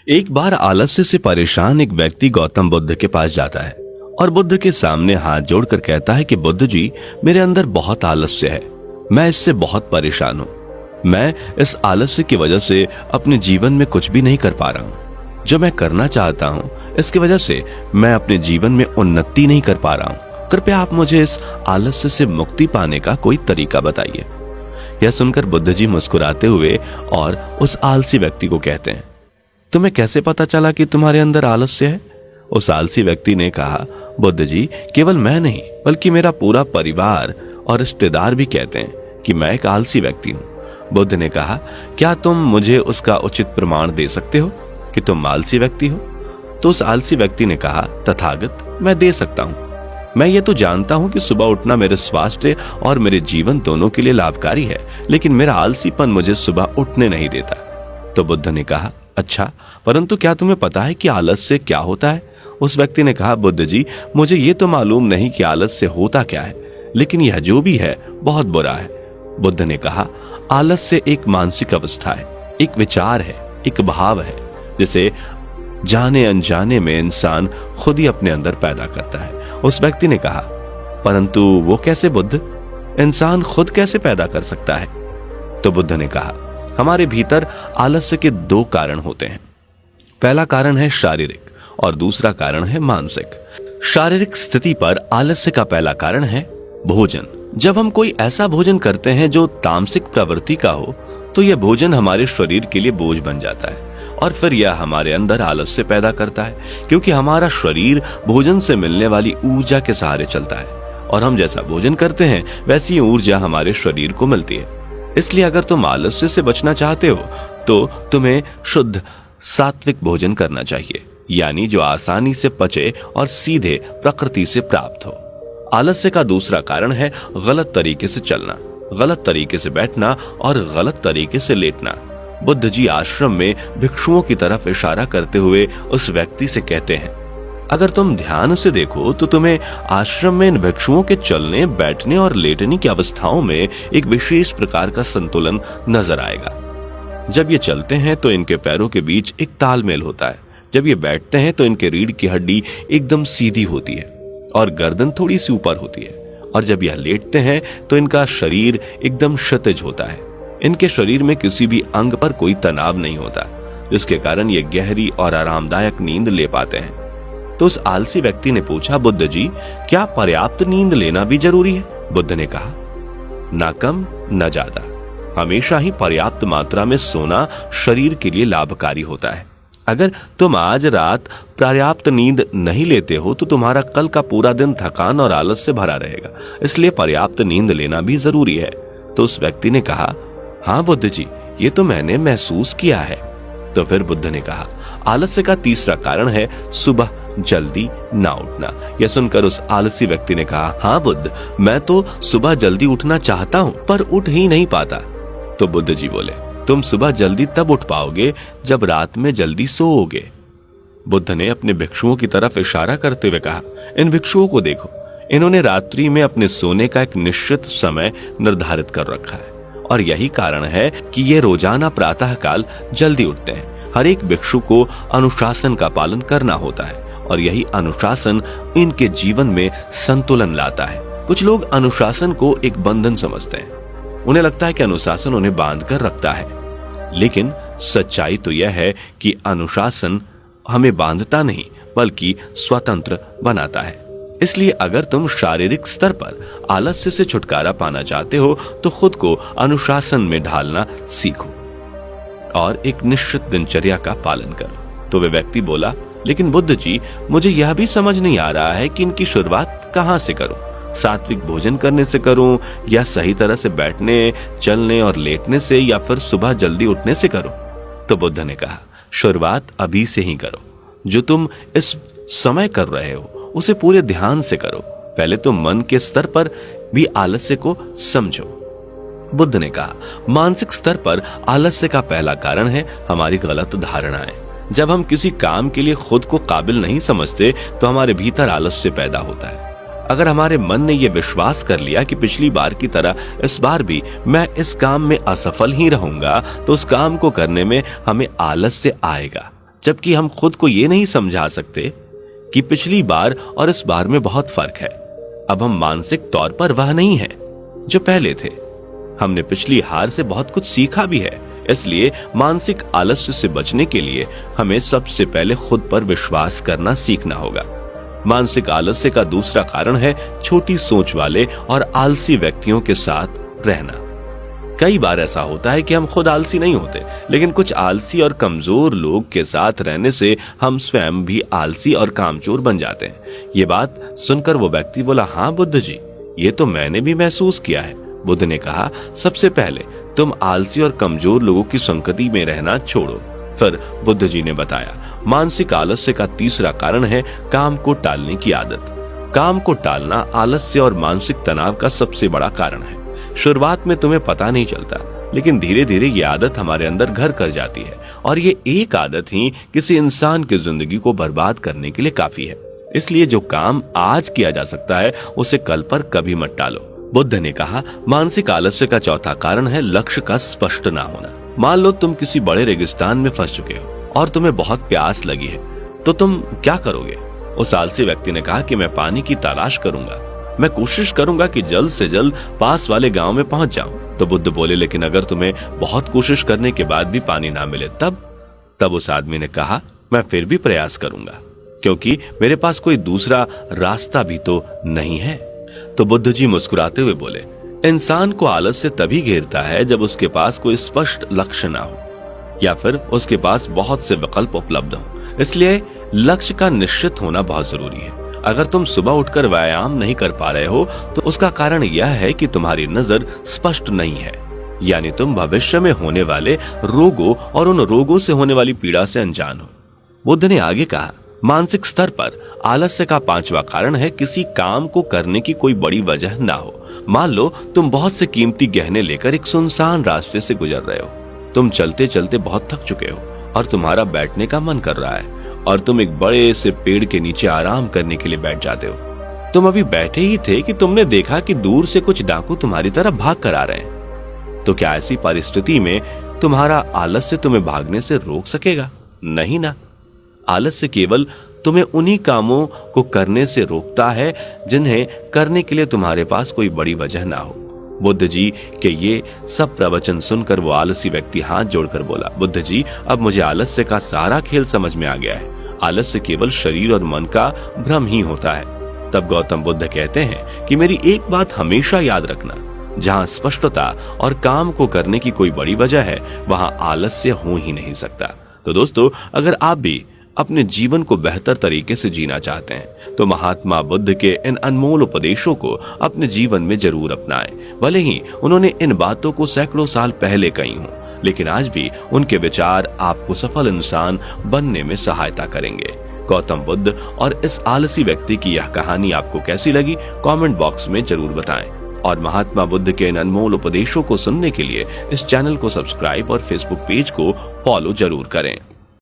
एक बार आलस्य से परेशान एक व्यक्ति गौतम बुद्ध के पास जाता है और बुद्ध के सामने हाथ जोड़कर कहता है कि बुद्ध जी, मेरे अंदर बहुत आलस्य है, मैं इससे बहुत परेशान हूं। मैं इस आलस्य की वजह से अपने जीवन में कुछ भी नहीं कर पा रहा हूं। जो मैं करना चाहता हूं, इसकी वजह से मैं अपने जीवन में उन्नति नहीं कर पा रहा हूं। कृपया आप मुझे इस आलस्य से मुक्ति पाने का कोई तरीका बताइए। यह सुनकर बुद्ध जी मुस्कुराते हुए और उस आलसी व्यक्ति को कहते हैं, तुम्हें कैसे पता चला कि तुम्हारे अंदर आलस्य है? उस आलसी व्यक्ति ने कहा, बुद्ध जी, केवल मैं नहीं बल्कि मेरा पूरा परिवार और रिश्तेदार भी कहते हैं कि मैं एक आलसी व्यक्ति हूं। बुद्ध ने कहा, क्या तुम मुझे उसका उचित प्रमाण दे सकते हो कि तुम आलसी व्यक्ति हो? तो उस आलसी व्यक्ति ने कहा, तथागत, मैं दे सकता हूं। मैं ये तो जानता हूं कि सुबह उठना मेरे स्वास्थ्य और मेरे जीवन दोनों के लिए लाभकारी है, लेकिन मेरा आलसीपन मुझे सुबह उठने नहीं देता। तो बुद्ध ने कहा, अच्छा, परंतु क्या तुम्हें पता है कि आलस्य क्या होता है? उस व्यक्ति ने कहा, बुद्ध जी, मुझे ये तो मालूम नहीं कि आलस्य होता क्या है, लेकिन यह जो भी है बहुत बुरा है। बुद्ध ने कहा, आलस्य एक मानसिक अवस्था है, एक विचार है, एक भाव है, जिसे जाने अनजाने में इंसान खुद ही अपने अंदर पैदा करता है। उस व्यक्ति ने कहा, परंतु वो कैसे बुद्ध? इंसान खुद कैसे पैदा कर सकता है? तो बुद्ध ने कहा, हमारे भीतर आलस्य के दो कारण होते हैं। पहला कारण है शारीरिक और दूसरा कारण है मानसिक। शारीरिक स्थिति पर आलस्य का पहला कारण है भोजन। जब हम कोई ऐसा भोजन करते हैं जो तामसिक प्रवृत्ति का हो, तो यह भोजन हमारे शरीर के लिए बोझ बन जाता है और फिर यह हमारे अंदर आलस्य पैदा करता है, क्योंकि हमारा शरीर भोजन से मिलने वाली ऊर्जा के सहारे चलता है और हम जैसा भोजन करते हैं वैसी ऊर्जा हमारे शरीर को मिलती है। इसलिए अगर तुम आलस्य से बचना चाहते हो तो तुम्हें शुद्ध सात्विक भोजन करना चाहिए, यानी जो आसानी से पचे और सीधे प्रकृति से प्राप्त हो। आलस्य का दूसरा कारण है गलत तरीके से चलना, गलत तरीके से बैठना और गलत तरीके से लेटना। बुद्ध जी आश्रम में भिक्षुओं की तरफ इशारा करते हुए उस व्यक्ति से कहते हैं, अगर तुम ध्यान से देखो तो तुम्हें आश्रम में इन भिक्षुओं के चलने, बैठने और लेटने की अवस्थाओं में एक विशेष प्रकार का संतुलन नजर आएगा। जब ये चलते हैं तो इनके पैरों के बीच एक तालमेल होता है। जब ये बैठते हैं तो इनके रीढ़ की हड्डी एकदम सीधी होती है और गर्दन थोड़ी सी ऊपर होती है, और जब यह लेटते हैं तो इनका शरीर एकदम क्षैतिज होता है। इनके शरीर में किसी भी अंग पर कोई तनाव नहीं होता, जिसके कारण ये गहरी और आरामदायक नींद ले पाते हैं। तो उस आलसी व्यक्ति ने पूछा, बुद्ध जी, क्या पर्याप्त नींद लेना भी जरूरी है? बुद्ध ने कहा, ना कम न ज्यादा, हमेशा ही पर्याप्त मात्रा में सोना शरीर के लिए लाभकारी होता है। अगर तुम आज रात पर्याप्त नींद नहीं लेते हो तो तुम्हारा कल का पूरा दिन थकान और आलस से भरा रहेगा, इसलिए पर्याप्त नींद लेना भी जरूरी है। तो उस व्यक्ति ने कहा, हाँ बुद्ध जी, ये तो मैंने महसूस किया है। तो फिर बुद्ध ने कहा, आलस्य का तीसरा कारण है सुबह जल्दी ना उठना। यह सुनकर उस आलसी व्यक्ति ने कहा, हाँ बुद्ध, मैं तो सुबह जल्दी उठना चाहता हूं पर उठ ही नहीं पाता। तो बुद्ध जी बोले, तुम सुबह जल्दी तब उठ पाओगे जब रात में जल्दी सोओगे। बुद्ध ने अपने भिक्षुओं की तरफ इशारा करते हुए कहा, इन भिक्षुओं को देखो, इन्होंने रात्रि में अपने सोने का एक निश्चित समय निर्धारित कर रखा है और यही कारण है कि ये रोजाना प्रातः काल जल्दी उठते हैं। हर एक भिक्षु को अनुशासन का पालन करना होता है और यही अनुशासन इनके जीवन में संतुलन लाता है। कुछ लोग अनुशासन को एक बंधन समझते हैं, उन्हें लगता है कि अनुशासन उन्हें बांध कर रखता है, लेकिन सच्चाई तो यह है कि अनुशासन हमें बांधता नहीं बल्कि स्वतंत्र बनाता है। इसलिए अगर तुम शारीरिक स्तर पर आलस्य से छुटकारा पाना चाहते हो तो खुद को अनुशासन में ढालना सीखो और एक निश्चित दिनचर्या का पालन करो। तो वे व्यक्ति बोला, लेकिन बुद्ध जी, मुझे यह भी समझ नहीं आ रहा है कि इनकी शुरुआत कहां से करूं, सात्विक भोजन करने से करूं या सही तरह से बैठने, चलने और लेटने से, या फिर सुबह जल्दी उठने से करूं? तो बुद्ध ने कहा, शुरुआत अभी से ही करो। जो तुम इस समय कर रहे हो उसे पूरे ध्यान से करो। पहले तो मन के स्तर पर भी आलस्य को समझो। बुद्ध ने कहा, मानसिक स्तर पर आलस्य का पहला कारण है हमारी गलत धारणाएं। जब हम किसी काम के लिए खुद को काबिल नहीं समझते तो हमारे भीतर आलस्य पैदा होता है। अगर हमारे मन ने यह विश्वास कर लिया कि पिछली बार की तरह इस बार भी मैं इस काम में असफल ही रहूंगा, तो उस काम को करने में हमें आलस्य आएगा। जबकि हम खुद को ये नहीं समझा सकते कि पिछली बार और इस बार में बहुत फर्क है। अब हम मानसिक तौर पर वह नहीं है जो पहले थे। हमने पिछली हार से बहुत कुछ सीखा भी है। इसलिए मानसिक आलस्य से बचने के लिए हमें सबसे पहले खुद पर विश्वास करना सीखना होगा। मानसिक आलस्य का दूसरा कारण है छोटी सोच वाले और आलसी व्यक्तियों के साथ रहना। कई बार ऐसा होता है कि हम खुद आलसी नहीं होते, लेकिन कुछ आलसी और कमजोर लोग के साथ रहने से हम स्वयं भी आलसी और कामचोर बन जाते हैं। ये बात सुनकर वो व्यक्ति बोला, हाँ बुद्ध जी, ये तो मैंने भी महसूस किया है। बुद्ध ने कहा, सबसे पहले तुम आलसी और कमजोर लोगों की संगति में रहना छोड़ो। फिर बुद्ध जी ने बताया, मानसिक आलस्य का तीसरा कारण है काम को टालने की आदत। काम को टालना आलस्य और मानसिक तनाव का सबसे बड़ा कारण है। शुरुआत में तुम्हें पता नहीं चलता, लेकिन धीरे धीरे ये आदत हमारे अंदर घर कर जाती है और ये एक आदत ही किसी इंसान की जिंदगी को बर्बाद करने के लिए काफी है। इसलिए जो काम आज किया जा सकता है उसे कल पर कभी मत टालो। बुद्ध ने कहा, मानसिक आलस्य का चौथा कारण है लक्ष्य का स्पष्ट ना होना। मान लो तुम किसी बड़े रेगिस्तान में फंस चुके हो और तुम्हें बहुत प्यास लगी है, तो तुम क्या करोगे? उस आलसी व्यक्ति ने कहा कि मैं पानी की तलाश करूंगा, मैं कोशिश करूंगा कि जल्द से जल्द पास वाले गांव में पहुंच जाऊं। तो बुद्ध बोले, लेकिन अगर तुम्हें बहुत कोशिश करने के बाद भी पानी ना मिले तब उस आदमी ने कहा, मैं फिर भी प्रयास करूंगा, क्योंकि मेरे पास कोई दूसरा रास्ता भी तो नहीं है। तो बुद्ध जी मुस्कुराते हुए बोले, इंसान को आलस्य तभी घेरता है जब उसके पास कोई स्पष्ट लक्ष्य ना हो या फिर उसके पास बहुत से विकल्प उपलब्ध हो। इसलिए लक्ष्य का निश्चित होना बहुत जरूरी है। अगर तुम सुबह उठकर व्यायाम नहीं कर पा रहे हो तो उसका कारण यह है कि तुम्हारी नजर स्पष्ट नहीं है, यानी तुम भविष्य में होने वाले रोगों और उन रोगों से होने वाली पीड़ा से अनजान हो। बुद्ध ने आगे कहा, मानसिक स्तर पर आलस्य का पांचवा कारण है किसी काम को करने की कोई बड़ी वजह ना हो। मान लो तुम बहुत से कीमती गहने लेकर एक सुनसान रास्ते से गुजर रहे हो। तुम चलते चलते बहुत थक चुके हो और तुम्हारा बैठने का मन कर रहा है और तुम एक बड़े से पेड़ के नीचे आराम करने के लिए बैठ जाते हो। तुम अभी बैठे ही थे कि तुमने देखा कि दूर से कुछ डाकू तुम्हारी तरफ भाग कर आ रहे हैं। तो क्या ऐसी परिस्थिति में तुम्हारा आलस्य तुम्हें भागने से रोक सकेगा? नहीं ना। आलस्य केवल तुम्हें उन्हीं कामों को करने से रोकता है जिन्हें करने के लिए तुम्हारे पास कोई बड़ी वजह ना हो। बुद्ध जी के ये सब प्रवचन सुनकर वो आलसी व्यक्ति हाथ जोड़कर बोला, बुद्ध जी, अब मुझे आलस्य का सारा खेल समझ में आ गया है। आलस्य केवल शरीर और मन का भ्रम ही होता है। तब गौतम बुद्ध कहते हैं कि मेरी एक बात हमेशा याद रखना, जहां स्पष्टता और काम को करने की कोई बड़ी वजह है वहां आलस्य हो ही नहीं सकता। तो दोस्तों, अगर आप भी अपने जीवन को बेहतर तरीके से जीना चाहते हैं तो महात्मा बुद्ध के इन अनमोल उपदेशों को अपने जीवन में जरूर अपनाएं। भले ही उन्होंने इन बातों को सैकड़ों साल पहले कही हों, लेकिन आज भी उनके विचार आपको सफल इंसान बनने में सहायता करेंगे। गौतम बुद्ध और इस आलसी व्यक्ति की यह कहानी आपको कैसी लगी, कमेंट बॉक्स में जरूर बताएं। और महात्मा बुद्ध के इन अनमोल उपदेशों को सुनने के लिए इस चैनल को सब्सक्राइब और फेसबुक पेज को फॉलो जरूर करें।